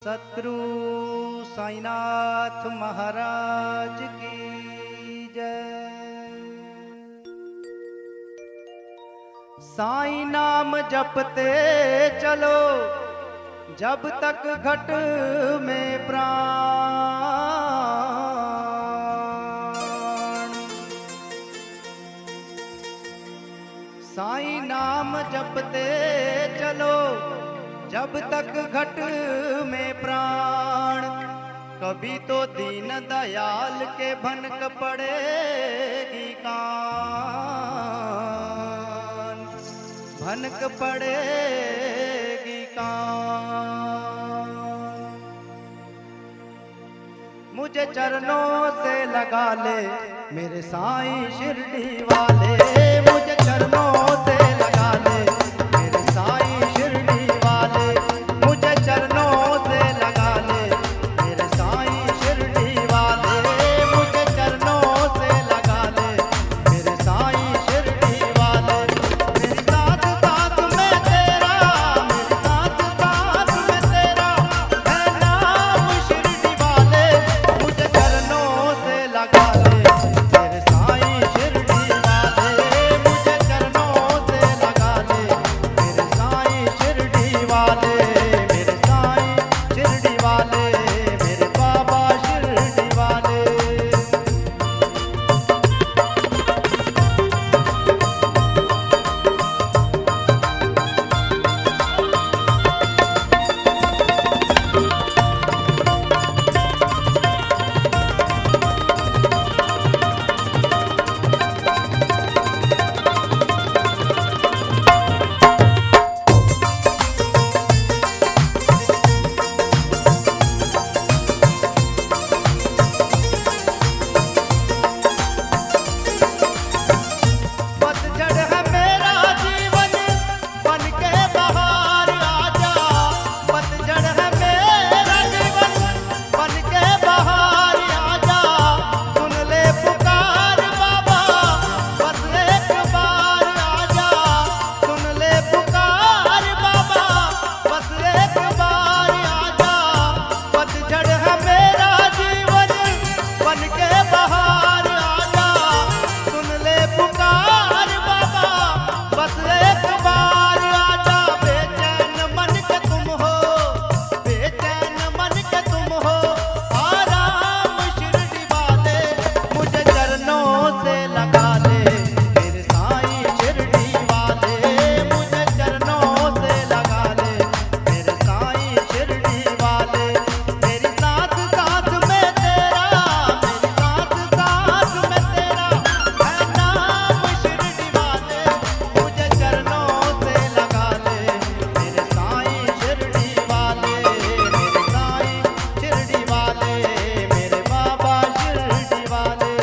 सतगुरु साईनाथ महाराज की जय। साईं नाम जपते चलो जब तक घट में प्राण। साईं नाम जपते चलो जब तक घट में प्राण। कभी तो दीन दयाल के भनक पड़ेगी कान, भनक पड़ेगी कान। मुझे चरणों से लगा ले मेरे साईं शिरडी वाले, मुझे चरणों से लगा ले मेरे साईं शिरडी वाले, मुझे चरणों से लगा ले मेरे साईं शिरडी वाले, मुझे चरणों से लगा ले मेरे साईं शिरडी वाले। मेरी साथ साथ में तेरा, मेरी साथ साथ में तेरा है नाम शिरडी वाले, मुझे चरणों से लगा ले मेरे साईं शिरडी वाले, मुझे चरणों से लगा ले मेरे साईं शिरडी वाले, मेरे साईं शिरडी वाले, मेरे बाबा शिरडी वाले। पतझड़ है मेरा जीवन बन के बहार आजा, पतझड़ है मेरा जीवन बन के बहार आजा। सुन ले पुकार बाबा बस एक बार आजा, सुन ले पुकार बाबा बस एक बार आजा। पतझड़ है मेरा जीवन बन के बहार आजा, सुन ले पुकार बाबा बस एक बार आजा। बेचैन मन के तुम हो, बेचैन मन के तुम हो, आराम शिरडी वाले, मुझे चरणों से लगा ले मेरे साईं शिरडी वाले, मुझे चरणों से लगा ले मेरे साईं शिरडी वाले। मेरी साथ साथ में तेरा, मेरी साथ साथ में तेरा है नाम शिरडी वाले, मुझे चरणों से लगा ले मेरे साईं शिरडी वाले, मेरे साईं शिरडी वाले, मेरे बाबा शिरडी वाले।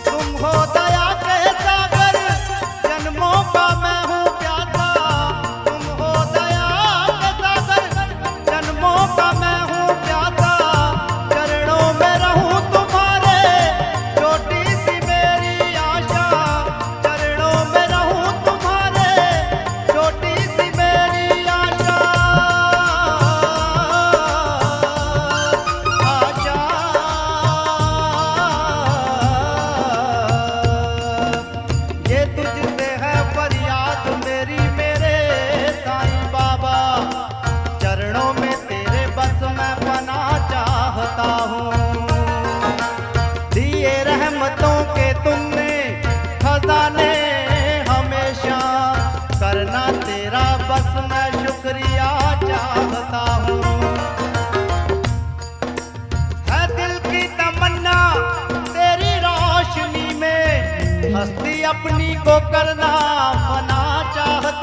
तुम हो दया के सागर, जन्मों का मैं हूँ प्यासा। तुम हो दया के सागर, जन्मों का मैं हूँ प्यासा। चरणों में रहूं तुम्हारे, छोटी सी मेरी आशा। चरणों में रहूं तुम्हारे, छोटी सी मेरी आशा। ये तुझसे है फरियाद मेरी मेरे साईं बाबा, चरणों में तेरे बस मैं बना चाहता हूँ। दिए रहमतों के तुमने खजाने हमेशा, करना तेरा बस मैं शुक्रिया चाहता हूँ। है दिल की तमन्ना तेरी रोशनी में, हस्ती अपनी को करना फना चाहता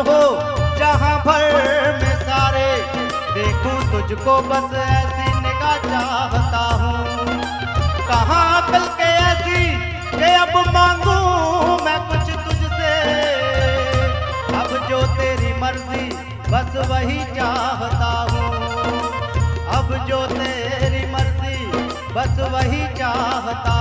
हो जहां भर में सारे, देखूं तुझको बस ऐसी निगाह चाहता हूँ। कहाँ अकल के ऐसी कि अब मांगू मैं कुछ तुझसे, अब जो तेरी मर्जी बस वही चाहता हूँ। अब जो तेरी मर्जी बस वही चाहता